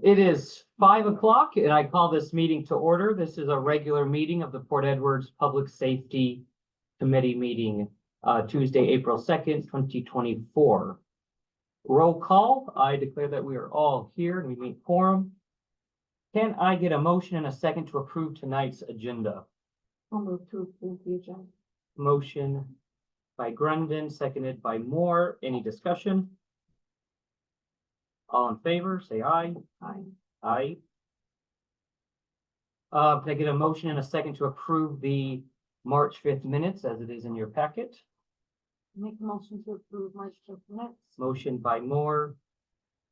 It is 5 o'clock and I call this meeting to order. This is a regular meeting of the Port Edwards Public Safety Committee meeting, Tuesday, April 2nd, 2024. Roll call. I declare that we are all here and we meet quorum. Can I get a motion and a second to approve tonight's agenda? I'll move to approve the agenda. Motion by Grundon, seconded by Moore. Any discussion? All in favor, say aye. Aye. Aye. Can I get a motion and a second to approve the March 5th minutes as it is in your packet? Make a motion to approve March 5th minutes. Motion by Moore,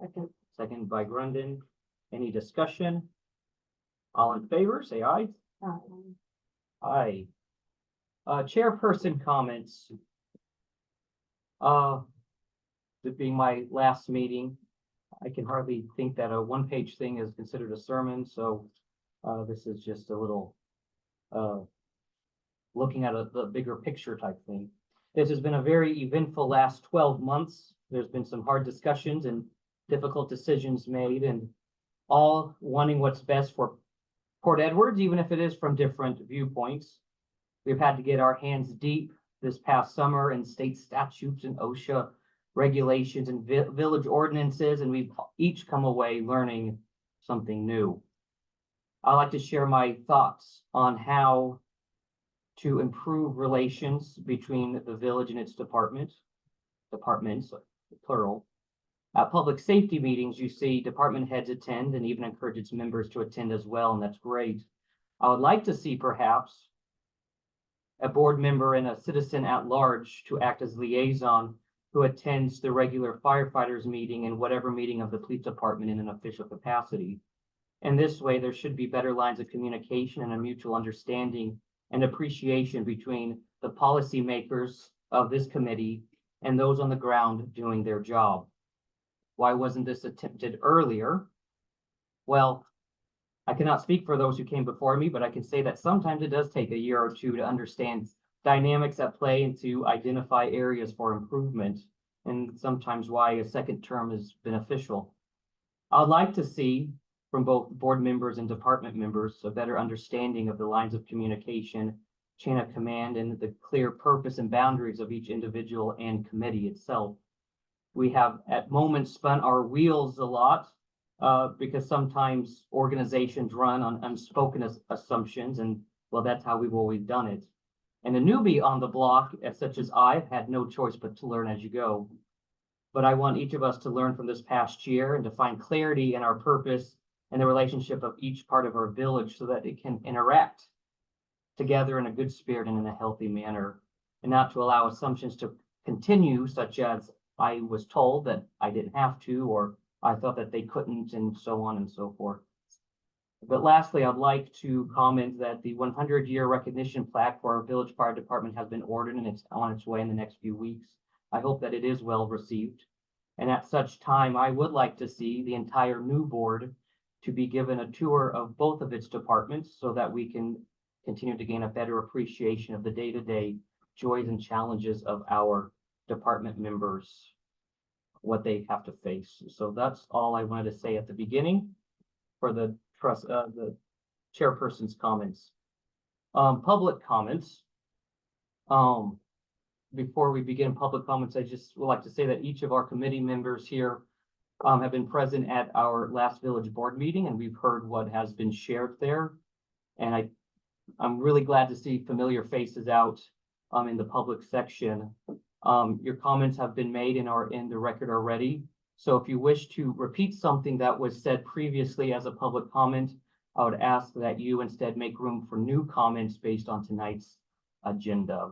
Second. second by Grundon. Any discussion? All in favor, say aye. Aye. Chairperson comments. It being my last meeting, I can hardly think that a one-page thing is considered a sermon, so this is just a little looking at the bigger picture type thing. This has been a very eventful last 12 months. There's been some hard discussions and difficult decisions made, and all wanting what's best for Port Edwards, even if it is from different viewpoints. We've had to get our hands deep this past summer in state statutes and OSHA regulations and village ordinances, and we've each come away learning something new. I'd like to share my thoughts on how to improve relations between the village and its departments, plural. At public safety meetings, you see department heads attend and even encourage its members to attend as well, and that's great. I would like to see perhaps a board member and a citizen at large to act as liaison who attends the regular firefighters meeting and whatever meeting of the police department in an official capacity. And this way, there should be better lines of communication and a mutual understanding and appreciation between the policymakers of this committee and those on the ground doing their job. Why wasn't this attempted earlier? Well, I cannot speak for those who came before me, but I can say that sometimes it does take a year or two to understand dynamics at play and to identify areas for improvement, and sometimes why a second term is beneficial. I'd like to see from both board members and department members a better understanding of the lines of communication, chain of command, and the clear purpose and boundaries of each individual and committee itself. We have at moments spun our wheels a lot because sometimes organizations run on unspoken assumptions, and well, that's how we've always done it. And a newbie on the block, such as I've had no choice but to learn as you go. But I want each of us to learn from this past year and to find clarity in our purpose and the relationship of each part of our village so that it can interact together in a good spirit and in a healthy manner, and not to allow assumptions to continue, such as I was told that I didn't have to, or I thought that they couldn't, and so on and so forth. But lastly, I'd like to comment that the 100-year recognition plaque for our village fire department has been ordered and it's on its way in the next few weeks. I hope that it is well received. And at such time, I would like to see the entire new board to be given a tour of both of its departments so that we can continue to gain a better appreciation of the day-to-day joys and challenges of our department members, what they have to face. So that's all I wanted to say at the beginning for the chairperson's comments. Public comments. Before we begin public comments, I just would like to say that each of our committee members here have been present at our last village board meeting, and we've heard what has been shared there. And I'm really glad to see familiar faces out in the public section. Your comments have been made and are in the record already. So if you wish to repeat something that was said previously as a public comment, I would ask that you instead make room for new comments based on tonight's agenda.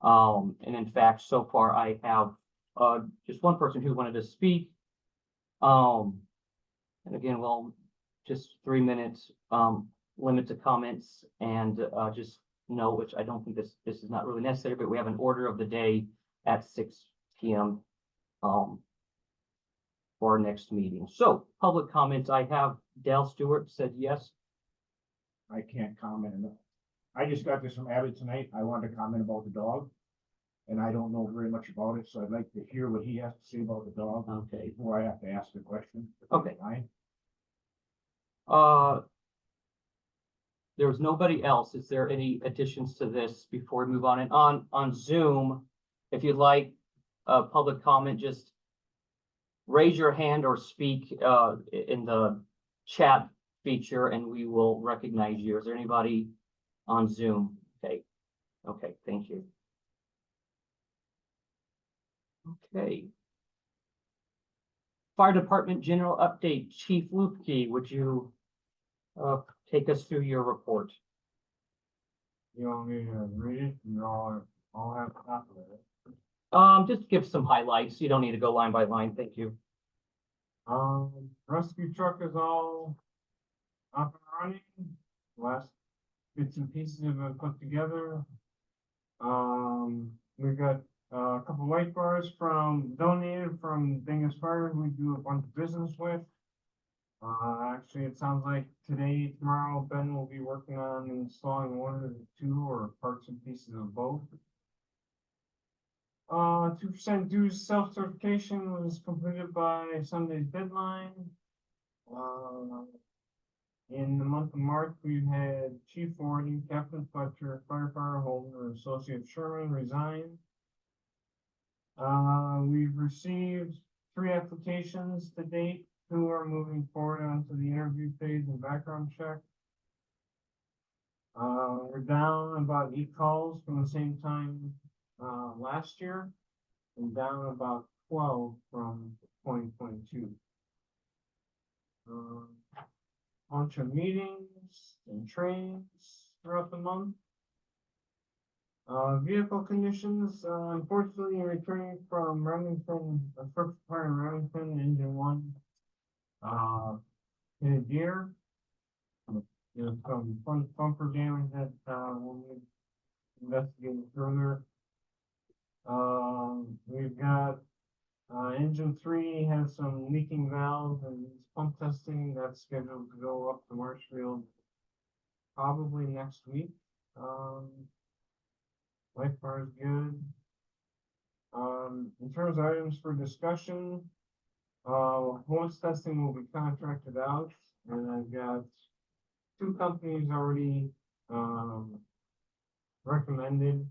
And in fact, so far I have just one person who wanted to speak. And again, well, just 3 minutes limit to comments, and just know, which I don't think this is not really necessary, but we have an order of the day at 6 p.m. For our next meeting. So public comments, I have Dale Stewart said yes. I can't comment enough. I just got this from Abbott tonight. I wanted to comment about the dog. and I don't know very much about it, so I'd like to hear what he has to say about the dog Okay, before I have to ask the question. Okay. Aye. uh. There's nobody else. Is there any additions to this before we move on? And on Zoom, if you'd like, public comment, just raise your hand or speak, in the chat feature and we will recognize you. Is there anybody on Zoom? Okay, okay, thank you. Okay. Fire Department General Update, Chief Lupke, would you take us through your report? You want me to read it? You all have a copy of it. Just give some highlights. You don't need to go line by line. Thank you. Rescue truck is all up and running. Last bits and pieces have been put together. We've got a couple light bars donated from Dingus Fire, who we do a bunch of business with. Actually, it sounds like today, tomorrow, Ben will be working on installing one of the two or parts and pieces of both. 2% dues self-certification was completed by Sunday's deadline. In the month of March, we've had Chief Warden, Captain Fletcher, Firefighter Holden, and Associate Sherman resign. We've received 3 applications to date. 2 are moving forward onto the interview phase and background check. We're down about 8 calls from the same time last year, and down about 12 from 2022. Bunch of meetings and trainings throughout the month. Vehicle conditions, unfortunately, returning from Remington, first part of Remington, engine 1, hit a deer. You know, some front bumper damage that, we'll be investigating further. We've got, engine 3 has some leaking valves and pump testing that's scheduled to go up to Marshfield probably next week. Life bar is good. In terms of items for discussion, hose testing will be contracted out, and I've got 2 companies already recommended.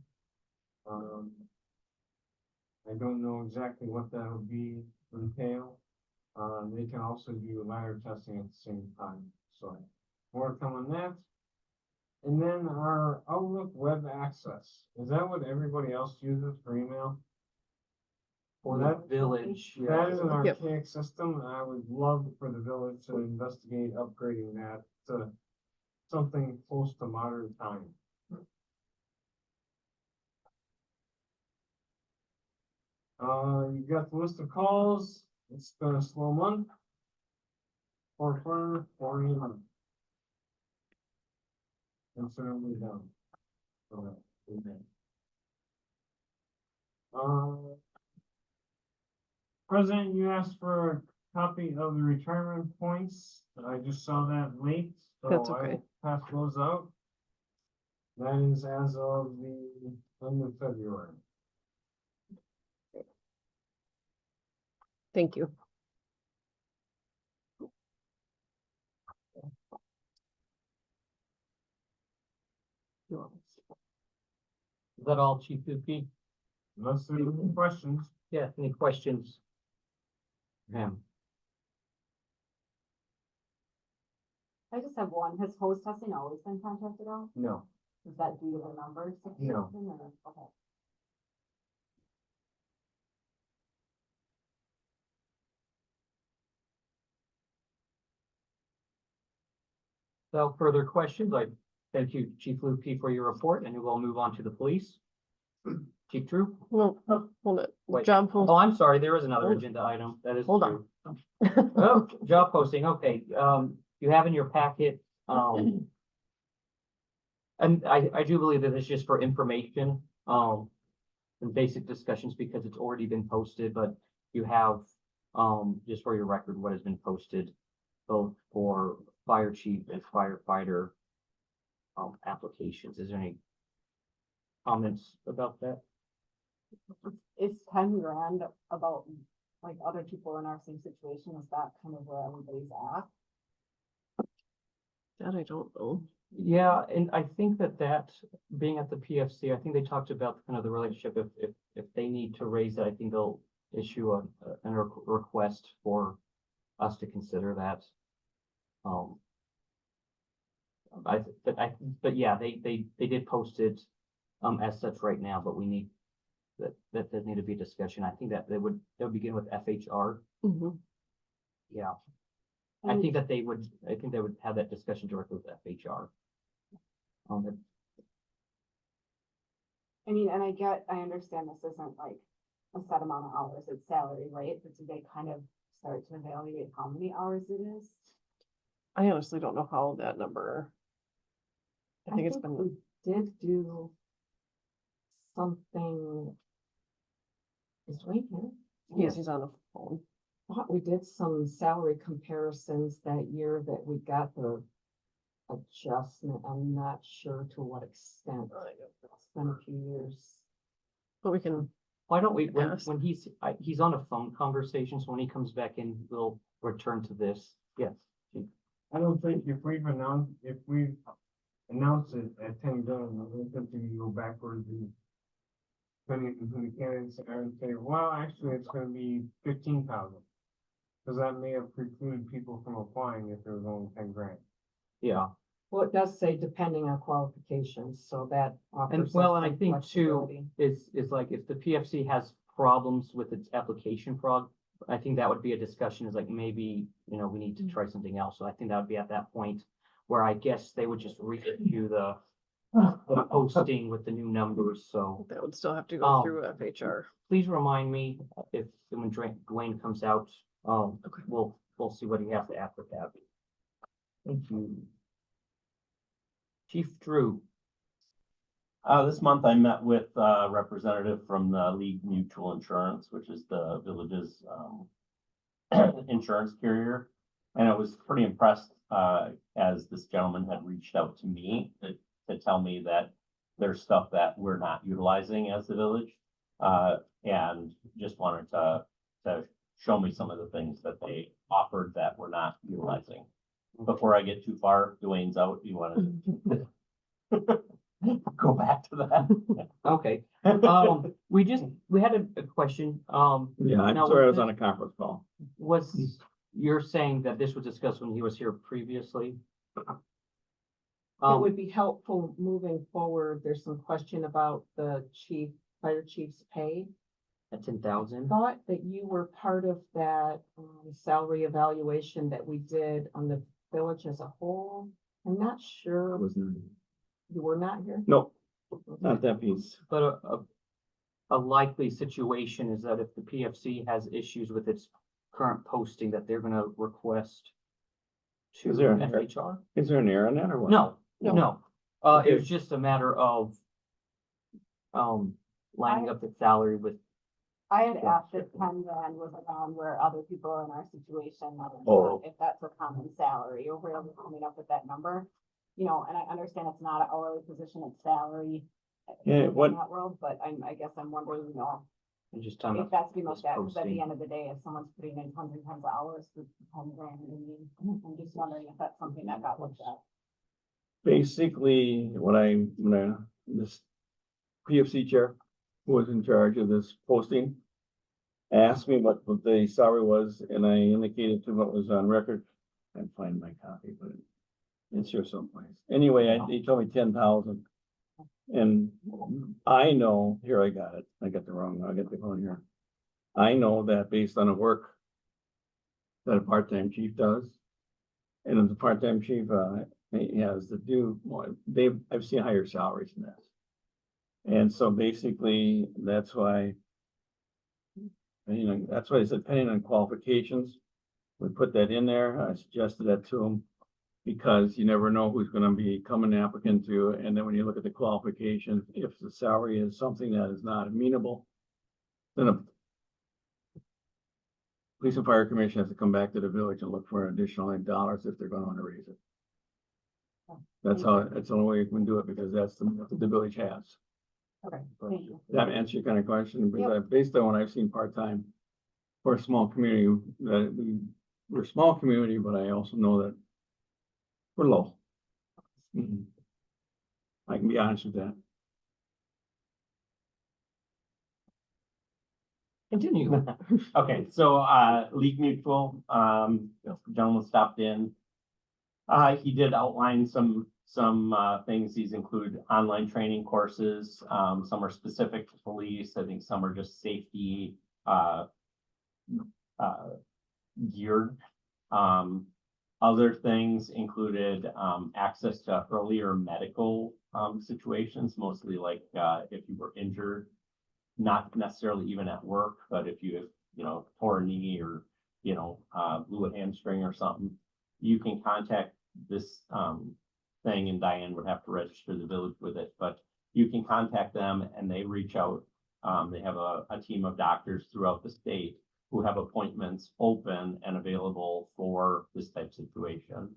I don't know exactly what that would be entail. They can also do ladder testing at the same time, so more to come on that. And then our Outlook web access, is that what everybody else uses for email? For That- the village. That is an Yep. archaic system, and I would love for the village to investigate upgrading that to something close to modern time. You got the list of calls. It's been a slow month. For fire, for month. Considerably down. Okay, okay. President, you asked for a copy of the retirement points. I just saw that late, so That's I okay. will pass those out. That is as of the end of February. Thank you. Is that all, Chief Lupke? Unless there are any questions. Yeah, any questions? Ma'am, I just have one. Has hose testing always been contracted out? No. Is that due to the numbers? No. Okay. without further questions, I thank you, Chief Lupke, for your report, and we'll move on to the police. Chief Drew? Well, hold it. Wait. Job Oh, post. I'm sorry, there is another Hold- agenda item. That is Hold true. Oh, job posting, okay, you have in your packet, and I do believe that it's just for information, and basic discussions because it's already been posted, but you have, just for your record, what has been posted, both for fire chief and firefighter, applications. Is there any comments about that? Is 10 grand about, like, other people in our same situation, is that kind of where everybody's at? That I don't know. Yeah, and I think that being at the PFC, I think they talked about kind of the relationship, if they need to raise it, I think they'll issue a request for us to consider that. But yeah, they did post it, as such right now, but we need, that need to be a discussion. I think that they would begin with FHR. Mhm. Yeah, I And think they would have that discussion directly with FHR. But I mean, and I understand this isn't like a set amount of hours, it's salary, right? But do they kind of start to evaluate how many hours it is? I honestly don't know how that number. I think it's been, We did do something. Is Dwayne here? he's on the phone. Thought we did some salary comparisons that year that we got the adjustment. I'm not sure to what extent. It's been a few years. But we can, why don't we, Yes. when he's on a phone conversation, so when he comes back in, we'll return to this. Yes. I don't think if we announce it at 10 grand, I don't think we can go backwards and depending on who the candidates are and say, well, actually, it's gonna be 15,000. Cause that may have precluded people from applying if there was only 10 grand. Yeah, Well, it does say depending on qualifications, so that and offers. well, us and I some think too, flexibility. is like if the PFC has problems with its application I think that would be a discussion, is like maybe, we need to try something else. So I think that would be at that point where I guess they would just reissue the posting with the new numbers, so. that would still have to Oh. go through FHR. Please remind me if, when Dwayne comes out, Okay. we'll see what he has to add with that. Thank you. Chief Drew, This month I met with a representative from the League Mutual Insurance, which is the village's insurance carrier. And I was pretty impressed, as this gentleman had reached out to me to tell me that there's stuff that we're not utilizing as the village. And just wanted to show me some of the things that they offered that we're not utilizing. Before I get too far, Dwayne's out, you wanna go back to that? okay, we had a question, Yeah, I'm Now, sorry, I was was on a conference call. you're saying that this was discussed when he was here previously? It Um, would be helpful moving forward. There's some question about the fire chief's pay. at 10,000, Thought that you were part of that salary evaluation that we did on the village as a whole. I'm not I sure, wasn't, you were not here? no, not that piece. but a likely situation is that if the PFC has issues with its current posting, that they're gonna request to Is there an error? FHR? Is there an error on that or what? No, No. no, it Okay. was just a matter of lining up the salary with, I had asked if 10 grand was around where other people in our situation, Oh. if that's a common salary, or where we're coming up with that number. And I understand it's not an hourly position, it's salary. Yeah, in what- that world, but I guess I'm wondering, and just talking if about, that's being looked at, because at posting. the end of the day, if someone's putting in tons and tons of hours for 10 grand, I'm just wondering if that's something that got looked at. Basically, when this PFC chair, who was in charge of this posting, asked me what the salary was, and I indicated to him what was on record. Can't find my copy, but it's here someplace. Anyway, he told me 10,000. And I know, here I got it, I got the phone here. I know that based on the work that a part-time chief does, and if the part-time chief, he has to do, I've seen higher salaries than this. And so basically, that's why, that's why I said depending on qualifications, we put that in there. I suggested that to him. Because you never know who's gonna be coming applicant to, and then when you look at the qualifications, if the salary is something that is not amenable, then a police and fire commission has to come back to the village and look for additional dollars if they're gonna wanna raise it. That's the only way you can do it, because that's the village has. Okay, thank you. That answer your kind of question, because Yep. based on what I've seen part-time for a small community, that we're a small community, but I also know that we're low. Mhm. I can be honest with that. Continue. Okay, so, League Mutual, gentleman stopped in. He did outline some, things. These include online training courses. Some are specific to police. I think some are just safety, geared. Other things included, access to earlier medical, situations, mostly like, if you were injured. Not necessarily even at work, but if you have, tore a knee or, blew a hamstring or something, you can contact this, thing, and Diane would have to register the village with it, but you can contact them and they reach out. They have a team of doctors throughout the state who have appointments open and available for this type of situation.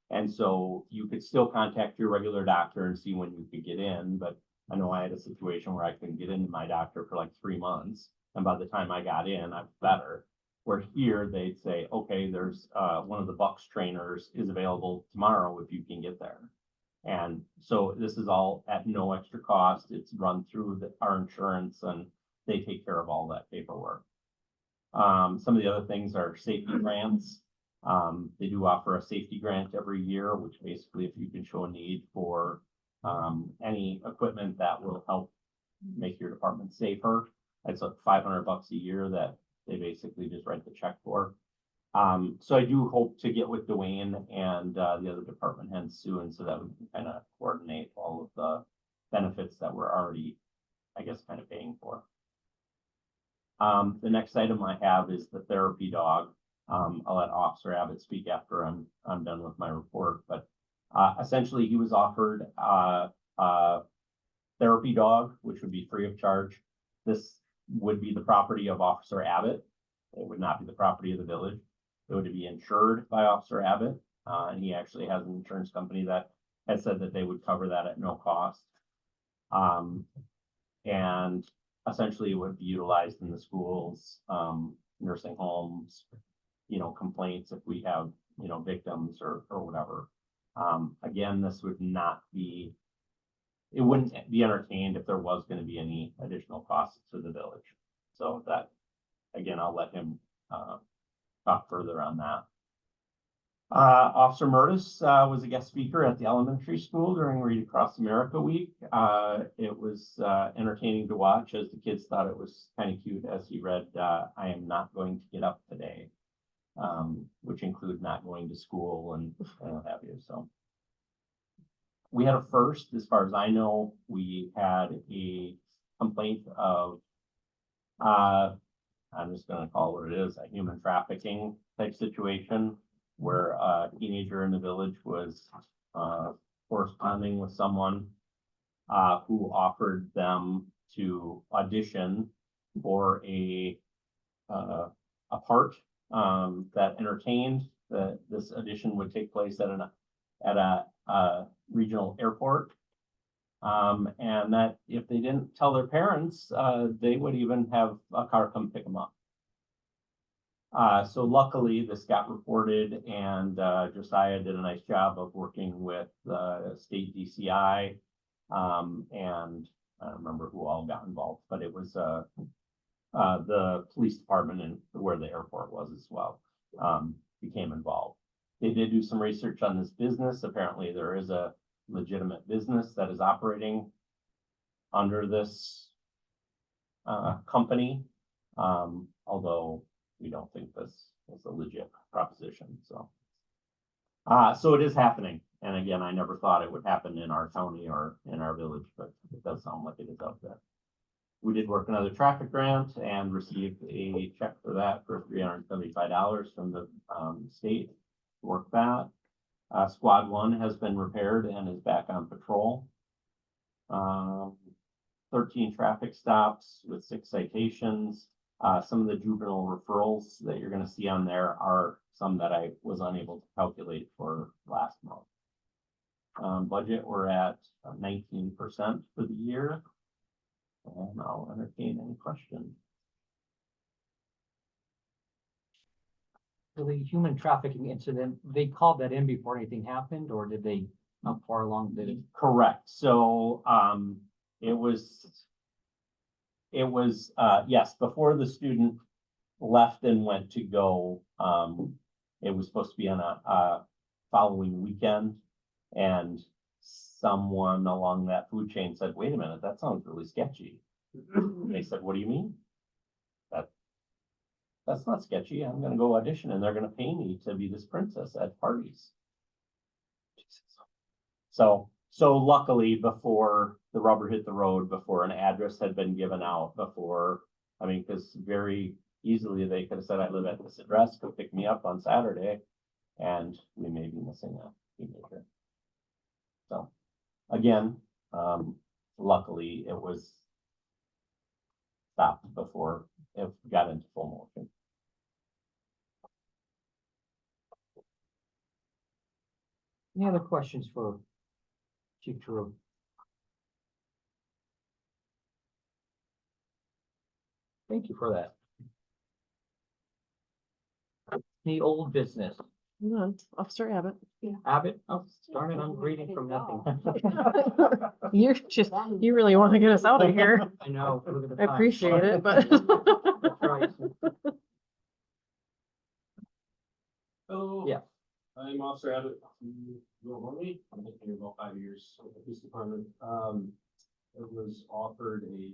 And so you could still contact your regular doctor and see when you could get in, but I know I had a situation where I couldn't get into my doctor for like 3 months, and by the time I got in, I was better. Where here, they'd say, okay, there's, one of the Bucks trainers is available tomorrow if you can get there. And so this is all at no extra cost. It's run through our insurance, and they take care of all that paperwork. Some of the other things are safety grants. They do offer a safety grant every year, which basically, if you can show a need for any equipment that will help make your department safer, it's like $500 a year that they basically just write the check for. So I do hope to get with Dwayne and the other department heads soon, so that we can kind of coordinate all of the benefits that we're already, I guess, kind of paying for. The next item I have is the therapy dog. I'll let Officer Abbott speak after I'm done with my report, but essentially he was offered a therapy dog, which would be free of charge. This would be the property of Officer Abbott. It would not be the property of the village. It would be insured by Officer Abbott, and he actually has an insurance company that has said that they would cover that at no cost. And essentially it would be utilized in the schools, nursing homes, complaints if we have, victims or whatever. Again, this would not be, it wouldn't be entertained if there was going to be any additional costs to the village. So that, again, I'll let him talk further on that. Officer Murtis was a guest speaker at the elementary school during Read Across America Week. It was entertaining to watch, as the kids thought it was kind of cute as he read, "I am not going to get up today," which include not going to school and what have you. So we had a first, as far as I know. We had a complaint of, I'm just going to call it what it is, a human trafficking type situation, where a teenager in the village was corresponding with someone who offered them to audition for a part that entertained. That this audition would take place at a regional airport, and that if they didn't tell their parents, they would even have a car come pick them up. So luckily this got reported, and Josiah did a nice job of working with the state DCI, and I don't remember who all got involved, but it was the police department and where the airport was as well, became involved. They did do some research on this business. Apparently there is a legitimate business that is operating under this company, although we don't think this is a legit proposition. So it is happening. And again, I never thought it would happen in our county or in our village, but it does sound like it is out there. We did work another traffic grant and received a check for that for $375 from the state to work that. Squad 1 has been repaired and is back on patrol. 13 traffic stops with 6 citations. Some of the juvenile referrals that you're going to see on there are some that I was unable to calculate for last month. Budget, we're at 19% for the year. And I'll entertain any questions. So the human trafficking incident, they called that in before anything happened, or did they, not far along, did it? Correct, so, yes, before the student left and went to go, it was supposed to be on a following weekend. And someone along that food chain said, wait a minute, that sounds really sketchy. They said, what do you mean? That's not sketchy, I'm gonna go audition and they're gonna pay me to be this princess at parties. So luckily, before the rubber hit the road, before an address had been given out, before, I mean, because very easily they could have said, I live at this address, go pick me up on Saturday, and we may be missing a teenager. So, again, luckily it was stopped before it got into full motion. Any other questions for Chief Giroux? Thank you for that. The old business, Hold on, Officer Abbott. Abbott, oh, darn it, I'm reading from nothing. You're just, you really want to get us out of here. I know. look at the I time. appreciate it, but. That's right. Hello. Yeah. I'm Officer Abbott. You don't know me. I've been here about 5 years with the police department. It was offered a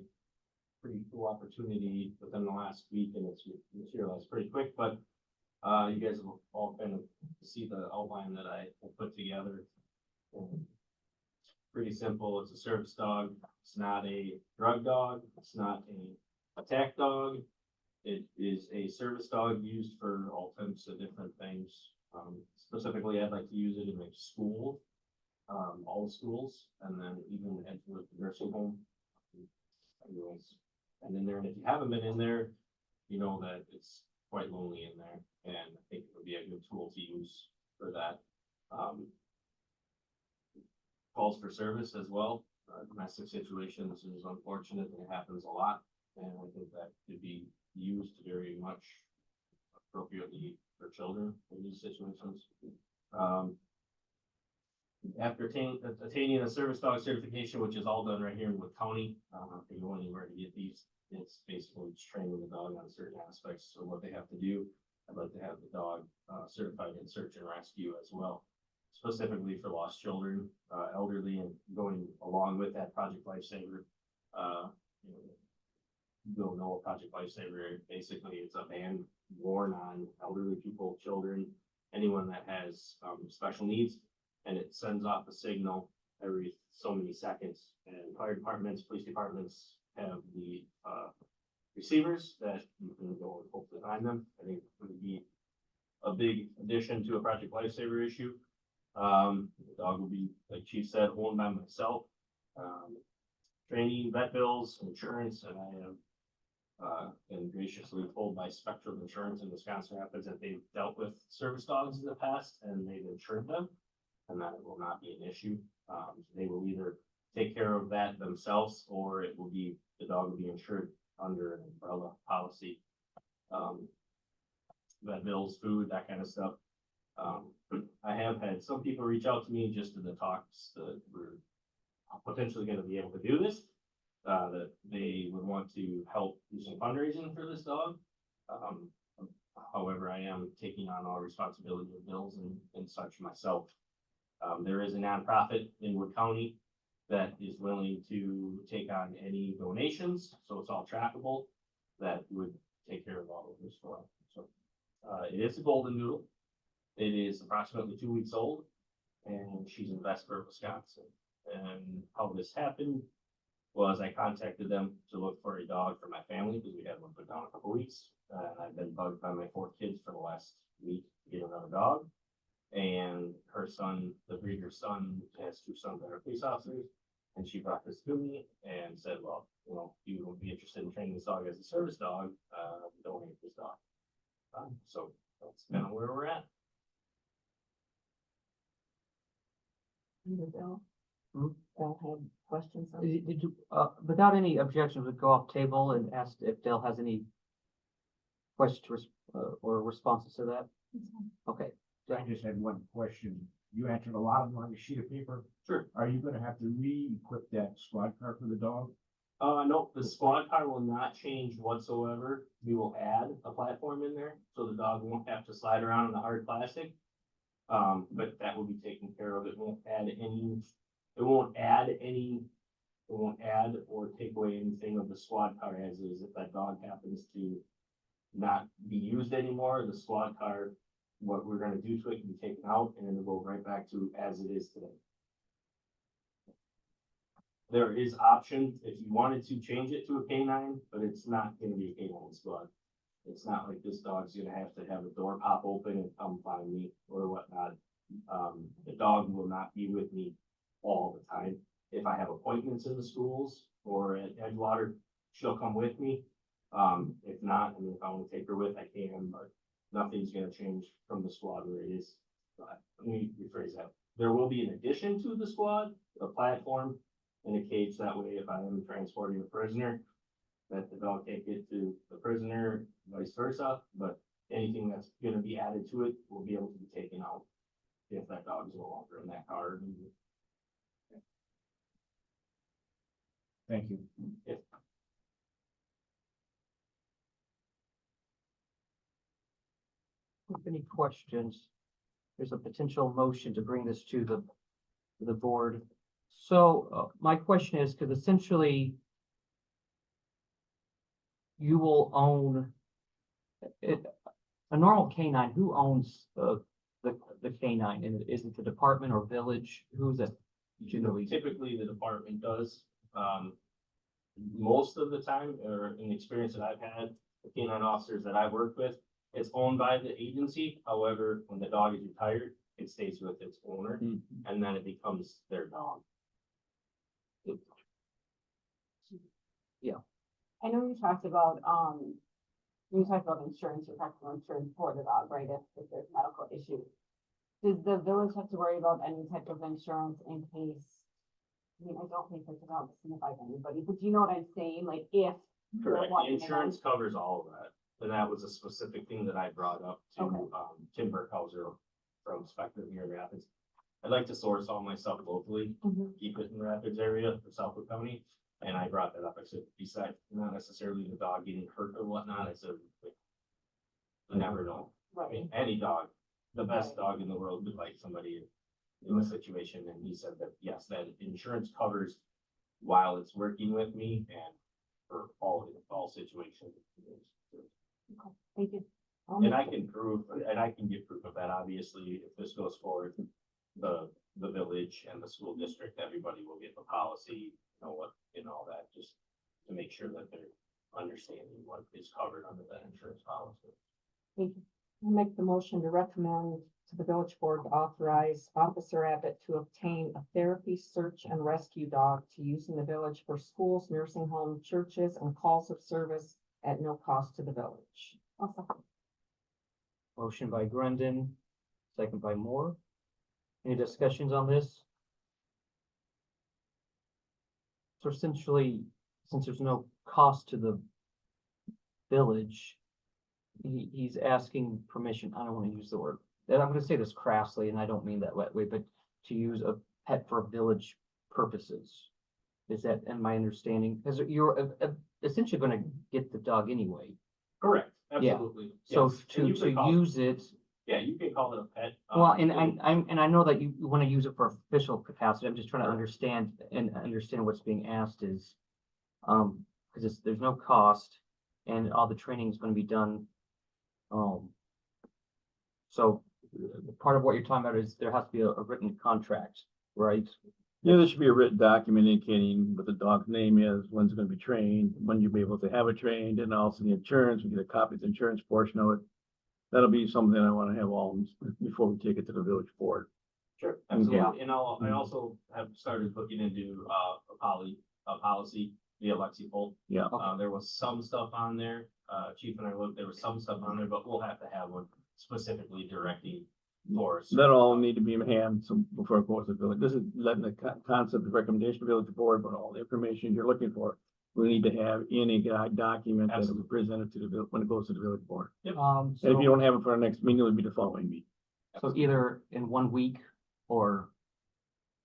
pretty cool opportunity within the last week and it's materialized pretty quick, but you guys have all kind of see the outline that I put together. Pretty simple. It's a service dog. It's not a drug dog. It's not a attack dog. It is a service dog used for all types of different things. Specifically, I'd like to use it in a school, all the schools, and then even at the nursing home. Everyone's and in there, and if you haven't been in there, you know that it's quite lonely in there, and I think it would be a good tool to use for that. Calls for service as well. Domestic situations is unfortunate and it happens a lot, and I think that could be used very much appropriately for children in these situations. After attaining a service dog certification, which is all done right here in Wood County, if you go anywhere to get these, it's basically just training the dog on certain aspects of what they have to do. I'd like to have the dog certified in search and rescue as well, specifically for lost children, elderly, and going along with that Project Lifesaver. You don't know Project Lifesaver, basically it's a ban worn on elderly people, children, anyone that has special needs, and it sends off a signal every so many seconds. And fire departments, police departments have the receivers that you can go and hopefully find them. I think it would be a big addition to a Project Lifesaver issue. The dog will be, like Chief said, owned by myself. Training, vet bills, insurance, and I have been graciously told by Spectrum Insurance in Wisconsin Rapids that they've dealt with service dogs in the past and they've insured them, and that it will not be an issue. They will either take care of that themselves, or it will be, the dog will be insured under an umbrella policy. Vet bills, food, that kind of stuff. I have had some people reach out to me just in the talks that we're potentially going to be able to do this, that they would want to help do some fundraising for this dog. However, I am taking on all responsibility of bills and such myself. There is a nonprofit in Wood County that is willing to take on any donations, so it's all trackable, that would take care of all of this for us. So it is a golden noodle. It is approximately 2 weeks old, and she's in Vesper, Wisconsin. And how this happened was I contacted them to look for a dog for my family because we had one put down a couple weeks. And I've been bugged by my 4 kids for the last week to get another dog. And her son, the breeder's son, has 2 sons that are police officers. And she brought this to me and said, well, you know, you would be interested in training this dog as a service dog, donate this dog. So that's kind of where we're at. Bill had questions on? Did you, without any objections, would go off table and ask if Dale has any questions, or responses to that? Okay, I just had one question. You answered a lot of them on the sheet of paper. Sure. Are you gonna have to re-equip that squad car for the dog? No, the squad car will not change whatsoever. We will add a platform in there, so the dog won't have to slide around in the hard plastic. But that will be taken care of. It won't add or take away anything of the squad car as is. If that dog happens to not be used anymore, the squad car, what we're gonna do to it can be taken out and then it'll go right back to as it is today. There is option if you wanted to change it to a canine, but it's not gonna be a canine squad. It's not like this dog's gonna have to have a door pop open and come find me or whatnot. The dog will not be with me all the time. If I have appointments in the schools or at Edgewater, she'll come with me. If not, I mean, if I wanna take her with, I can, but nothing's gonna change from the squad where it is. Let me rephrase that. There will be an addition to the squad, a platform and a cage. That way, if I am transporting a prisoner, that the dog can't get to the prisoner, vice versa, but anything that's gonna be added to it will be able to be taken out if that dog is no longer in that car. Thank you. if any questions, there's a potential motion to bring this to the board. So, my question is, because essentially you will own it, a normal canine, who owns the canine? And is it the department or village? Who's it? Generally, Typically, the department does. Most of the time, or in the experience that I've had, the canine officers that I've worked with, it's owned by the agency. However, when the dog is retired, it stays with its owner and then it becomes their dog. I know you talked about, insurance, you talked about insurance for the dog, right, if there's medical issues. Does the village have to worry about any type of insurance in case? I mean, I don't think there's a dog signified anybody, but do you know what I'm saying, like, if. you're Correct. walking The around- insurance covers all of that. And that was a specific thing that I brought up to, Okay. Tim Burkhauser from Spectrum here in Rapids. I'd like to source all my stuff locally, Mhm. keep it in the Rapids area for Southwood County. And I brought that up. I said, besides, not necessarily the dog getting hurt or whatnot, I said, like, you never know. I Right, mean, any dog, the best dog in the world would like somebody in a situation, and he said that, yes, that insurance covers while it's working with me and for all situations. thank you. And I can prove, and I can get proof of that, obviously, if this goes forward, the village and the school district, everybody will get the policy, all that, just to make sure that they're understanding what is covered under that insurance policy. Thank you. I'll make the motion to recommend to the village board to authorize Officer Abbott to obtain a therapy, search and rescue dog to use in the village for schools, nursing home, churches and calls of service at no cost to the village. Awesome. motion by Grundon, second by Moore. Any discussions on this? So essentially, since there's no cost to the village, he's asking permission, I don't want to use the word, and I'm gonna say this crassly, and I don't mean that way, but to use a pet for village purposes. Is that in my understanding? Because you're essentially gonna get the dog anyway. Correct, Yeah. absolutely. So yes. And you to could call- use it, Yeah, you can call it a pet. well, and I know that you want to use it for official capacity. I'm just trying to understand what's being asked is, because there's no cost and all the training is going to be done. So part of what you're talking about is there has to be a written contract, right? Yeah, there should be a written document indicating what the dog's name is, when it's gonna be trained, when you'll be able to have it trained, and also the insurance, we get a copy of the insurance portion of it. That'll be something I wanna have all before we take it to the village board. Sure, absolutely. And I also have started looking into, a policy via Lexi Poll. Yeah. There was some stuff on there, Chief and I looked, there was some stuff on there, but we'll have to have one specifically directing for. That all need to be in hand, so before it goes to the village, this is letting the concept of recommendation of village board, but all the information you're looking for. We need to have in a document that will be Absolutely. presented to the when it goes to the village board. And if So, you don't have it for the next meeting, it'll be the following meeting. so either in 1 week or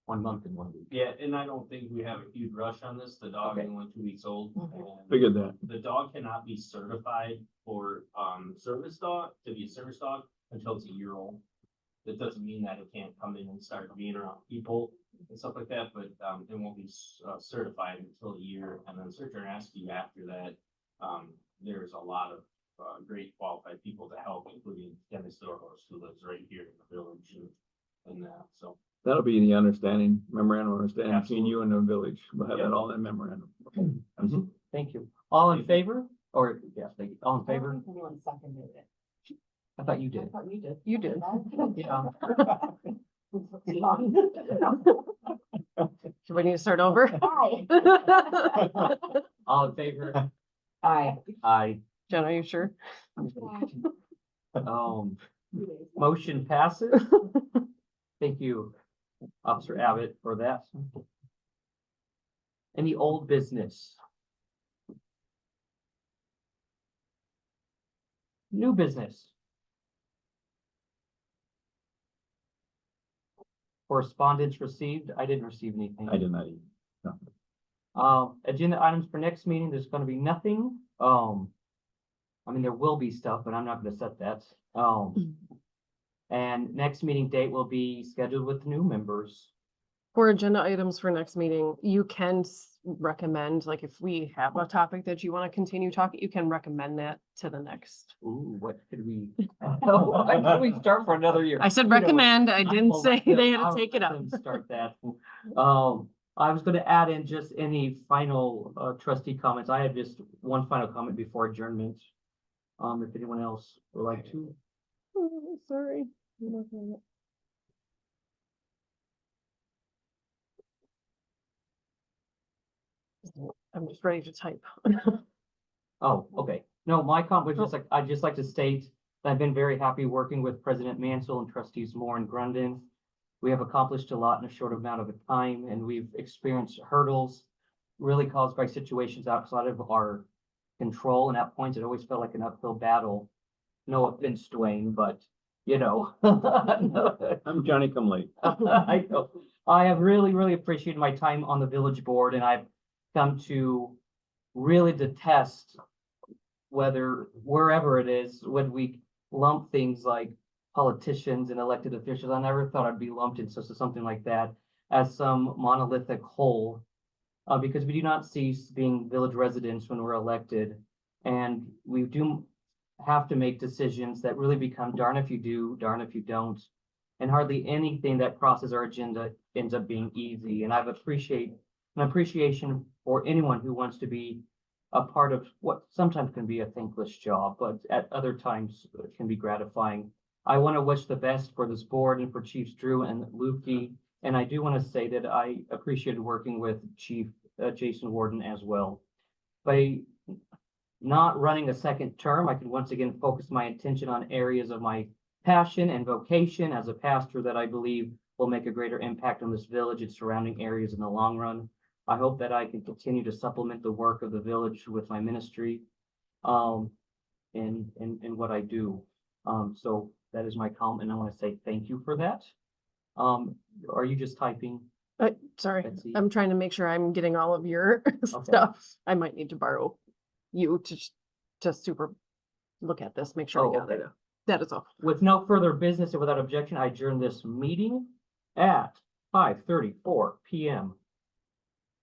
1 month in 1 week. Yeah, and I don't think we have a huge rush on this. The dog is Okay. only 2 weeks old. and Figured that. The dog cannot be certified for, service dog, to be a service dog until it's a year old. That doesn't mean that it can't come in and start being around people and stuff like that, but, it won't be, certified until a year. And then search and rescue after that. There's a lot of, great qualified people to help, including Dennis Dorhorst, who lives right here in the village and that, so. That'll be the understanding, memorandum of understanding between Absolutely. you and the village. We'll have Yep. that all in memorandum. Thank you. All in favor? Or, yeah, thank you. All in I don't favor? think anyone seconded it. I thought you I did. thought you did. You did. Yeah. Do we need to start over? Hi. All in favor? Aye. Aye. Jen, are you sure? Motion passes. Thank you, Officer Abbott, for that. Any old business? New business? Correspondence received? I didn't receive anything. I did not even. Agenda items for next meeting, there's gonna be nothing. I mean, there will be stuff, but I'm not gonna set that. And next meeting date will be scheduled with new members. For agenda items for next meeting, you can recommend, like, if we have a topic that you want to continue talking, you can recommend that to the next. Ooh, what could we? Why don't we start for another year? I said You know, recommend, I didn't I'll say let they them- had I'll to take it let up. them Start that. I was gonna add in just any final trustee comments. I have just one final comment before adjournment. If anyone else would like to. Oh, sorry. I'm just ready to type. Oh, okay. No, my comment was just like, I'd just like to state that I've been very happy working with President Mansell and trustees Moore and Grundon. We have accomplished a lot in a short amount of time, and we've experienced hurdles really caused by situations outside of our control, and at points it always felt like an uphill battle. No offense, Dwayne, but you know. I'm Johnny come late. I know. I have really appreciated my time on the village board, and I've come to really detest wherever it is, when we lump things like politicians and elected officials. I never thought I'd be lumped into something like that as some monolithic whole. Because we do not cease being village residents when we're elected, and we do have to make decisions that really become darn if you do, darn if you don't. And hardly anything that crosses our agenda ends up being easy. And I have an appreciation for anyone who wants to be a part of what sometimes can be a thankless job, but at other times it can be gratifying. I want to wish the best for this board and for Chiefs Drew and Lukey. And I do want to say that I appreciated working with Chief Jason Warden as well. By not running a second term, I can once again focus my attention on areas of my passion and vocation as a pastor that I believe will make a greater impact on this village and surrounding areas in the long run. I hope that I can continue to supplement the work of the village with my ministry, and what I do. So that is my comment. I want to say thank you for that. Are you just typing? Sorry, Betsy? I'm trying to make sure I'm getting all of your stuff. I might need to borrow you to super look at this, make sure I Oh, got it. okay. That is all. With no further business and without objection, I adjourn this meeting at 5:34 PM.